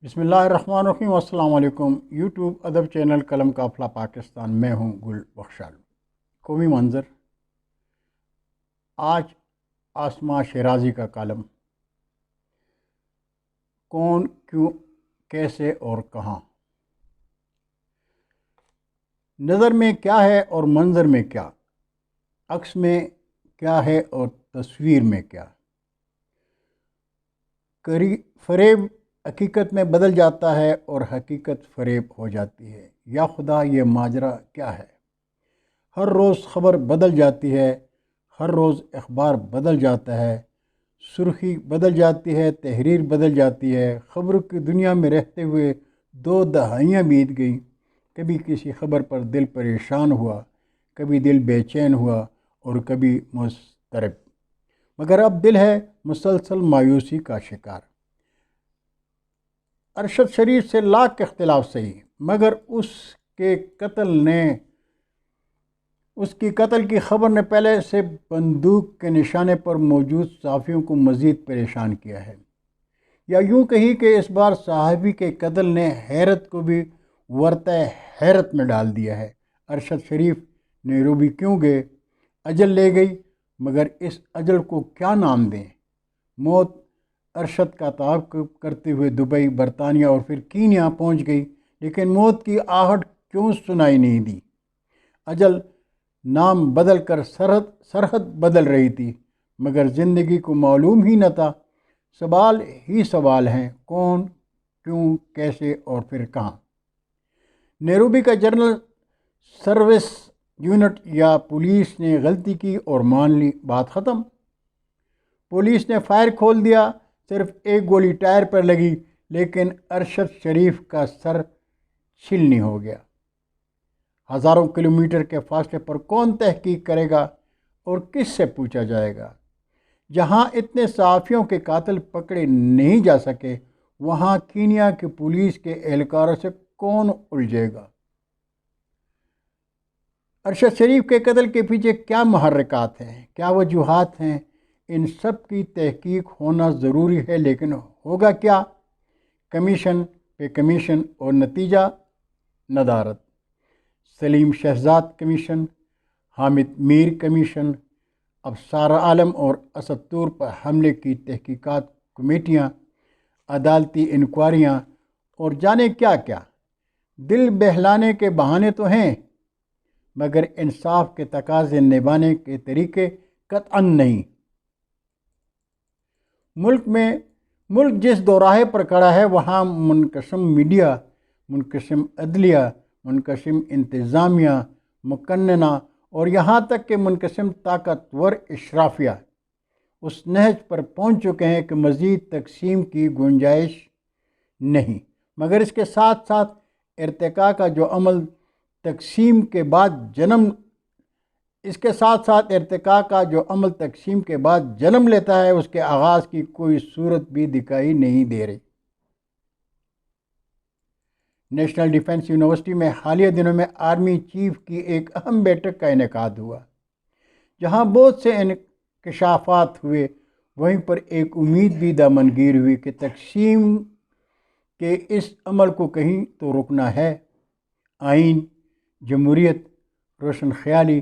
بسم اللہ الرحمن الرحیم۔ السلام علیکم۔ یوٹیوب ادب چینل قلم قافلہ پاکستان، میں ہوں گل بخشال۔ قومی منظر، آج آسماں شیرازی کا کالم، کون، کیوں، کیسے اور کہاں۔ نظر میں کیا ہے اور منظر میں کیا، عکس میں کیا ہے اور تصویر میں کیا۔ فریب حقیقت میں بدل جاتا ہے اور حقیقت فریب ہو جاتی ہے۔ یا خدا، یہ ماجرا کیا ہے؟ ہر روز خبر بدل جاتی ہے، ہر روز اخبار بدل جاتا ہے، سرخی بدل جاتی ہے، تحریر بدل جاتی ہے۔ خبروں کی دنیا میں رہتے ہوئے 2 دہائیاں بیت گئیں۔ کبھی کسی خبر پر دل پریشان ہوا، کبھی دل بے چین ہوا اور کبھی مضطرب، مگر اب دل ہے مسلسل مایوسی کا شکار۔ ارشد شریف سے لاکھ اختلاف صحیح، مگر اس کی قتل کی خبر نے پہلے سے بندوق کے نشانے پر موجود صحافیوں کو مزید پریشان کیا ہے۔ یا یوں کہی کہ اس بار صحافی کے قتل نے حیرت کو بھی ورطۂ حیرت میں ڈال دیا ہے۔ ارشد شریف نیروبی کیوں گئے؟ اجل لے گئی، مگر اس اجل کو کیا نام دیں؟ موت ارشد کا تعاقب کرتے ہوئے دبئی، برطانیہ اور پھر کینیا پہنچ گئی، لیکن موت کی آہٹ کیوں سنائی نہیں دی؟ اجل نام بدل کر سرحد بدل رہی تھی، مگر زندگی کو معلوم ہی نہ تھا۔ سوال ہی سوال ہیں، کون، کیوں، کیسے اور پھر کہاں۔ نیروبی کا جنرل سروس یونٹ یا پولیس نے غلطی کی اور مان لی، بات ختم۔ پولیس نے فائر کھول دیا، صرف ایک گولی ٹائر پر لگی، لیکن ارشد شریف کا سر چھلنی ہو گیا۔ ہزاروں کلومیٹر کے فاصلے پر کون تحقیق کرے گا اور کس سے پوچھا جائے گا؟ جہاں اتنے صحافیوں کے قاتل پکڑے نہیں جا سکے، وہاں کینیا کی پولیس کے اہلکاروں سے کون الجھے گا؟ ارشد شریف کے قتل کے پیچھے کیا محرکات ہیں، کیا وجوہات ہیں؟ ان سب کی تحقیق ہونا ضروری ہے، لیکن ہوگا کیا؟ کمیشن پہ کمیشن اور نتیجہ ندارت۔ سلیم شہزاد کمیشن، حامد میر کمیشن، اب سارا عالم اور اسد طور پر حملے کی تحقیقات کمیٹیاں، عدالتی انکوائریاں اور جانے کیا کیا۔ دل بہلانے کے بہانے تو ہیں، مگر انصاف کے تقاضے نبھانے کے طریقے قطعاً نہیں۔ ملک جس دوراہے پر کھڑا ہے، وہاں منقسم میڈیا، منقسم عدلیہ، منقسم انتظامیہ، مقننہ اور یہاں تک کہ منقسم طاقتور اشرافیہ اس نہج پر پہنچ چکے ہیں کہ مزید تقسیم کی گنجائش نہیں، مگر اس کے ساتھ ساتھ ارتقاء کا جو عمل تقسیم کے بعد جنم لیتا ہے، اس کے آغاز کی کوئی صورت بھی دکھائی نہیں دے رہی۔ نیشنل ڈیفنس یونیورسٹی میں حالیہ دنوں میں آرمی چیف کی ایک اہم بیٹھک کا انعقاد ہوا، جہاں بہت سے انکشافات ہوئے۔ وہیں پر ایک امید بھی دامنگیر ہوئی کہ تقسیم کے اس عمل کو کہیں تو رکنا ہے۔ آئین، جمہوریت، روشن خیالی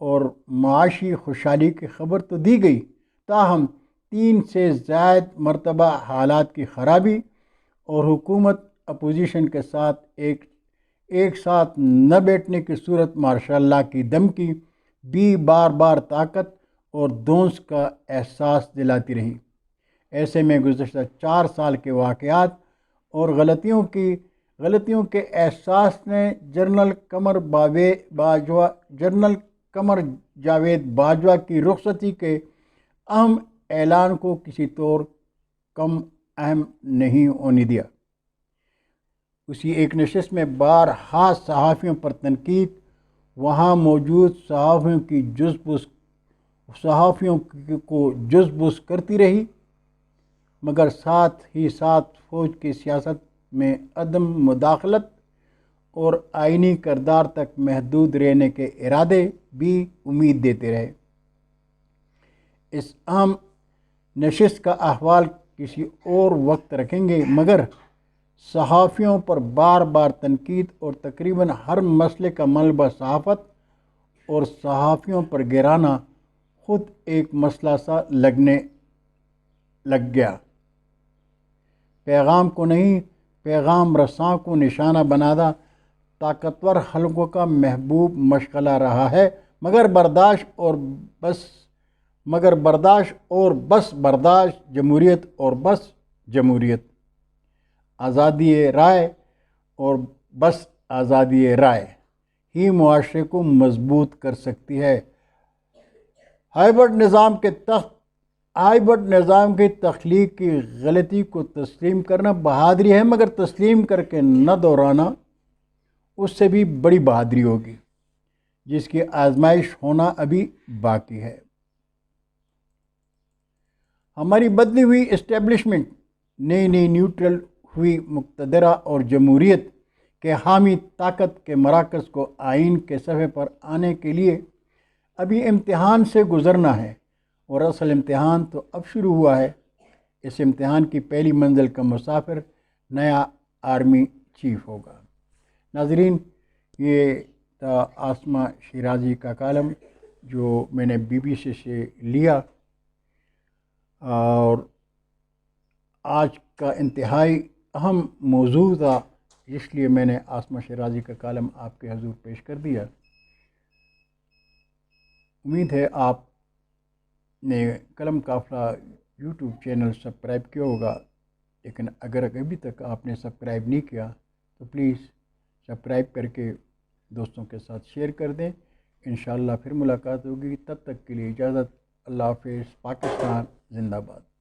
اور معاشی خوشحالی کی خبر تو دی گئی، تاہم 3 سے زائد مرتبہ حالات کی خرابی اور حکومت اپوزیشن کے ساتھ ایک ساتھ نہ بیٹھنے کی صورت مارشاء اللہ کی دھمکی بھی بار بار طاقت اور دونس کا احساس دلاتی رہی۔ ایسے میں گزشتہ 4 سال کے واقعات اور غلطیوں کے احساس نے جنرل قمر جاوید باجوہ کی رخصتی کے اہم اعلان کو کسی طور کم اہم نہیں ہونے دیا۔ اسی ایک نشست میں بارہا صحافیوں پر تنقید، وہاں موجود صحافیوں کو جز بز کرتی رہی، مگر ساتھ ہی ساتھ فوج کی سیاست میں عدم مداخلت اور آئینی کردار تک محدود رہنے کے ارادے بھی امید دیتے رہے۔ اس اہم نشست کا احوال کسی اور وقت رکھیں گے، مگر صحافیوں پر بار بار تنقید اور تقریباً ہر مسئلے کا ملبہ صحافت اور صحافیوں پر گرانا خود ایک مسئلہ سا لگ گیا۔ پیغام کو نہیں، پیغام رساں کو نشانہ بنانا طاقتور حلقوں کا محبوب مشغلہ رہا ہے، مگر برداشت جمہوریت اور بس جمہوریت، آزادی رائے اور بس آزادی رائے ہی معاشرے کو مضبوط کر سکتی ہے۔ ہائبرڈ نظام کی تخلیق کی غلطی کو تسلیم کرنا بہادری ہے، مگر تسلیم کر کے نہ دہرانا اس سے بھی بڑی بہادری ہوگی، جس کی آزمائش ہونا ابھی باقی ہے۔ ہماری بدلی ہوئی اسٹیبلشمنٹ نئی نیوٹرل ہوئی مقتدرہ اور جمہوریت کے حامی طاقت کے مراکز کو آئین کے صفحے پر آنے کے لیے ابھی امتحان سے گزرنا ہے، اور اصل امتحان تو اب شروع ہوا ہے۔ اس امتحان کی پہلی منزل کا مسافر نیا آرمی چیف ہوگا۔ ناظرین، یہ تھا عاصمہ شیرازی کا کالم جو میں نے BBC سے لیا، اور آج کا انتہائی اہم موضوع تھا، اس لیے میں نے عاصمہ شیرازی کا کالم آپ کے حضور پیش کر دیا۔ امید ہے آپ نے قلم قافلہ YouTube چینل سبسکرائب کیا ہوگا، لیکن اگر ابھی تک آپ نے سبسکرائب نہیں کیا تو پلیز سبسکرائب کر کے دوستوں کے ساتھ شیئر کر دیں۔ انشاءاللہ پھر ملاقات ہوگی، تب تک کے لیے اجازت۔ اللہ حافظ۔ پاکستان زندہ باد۔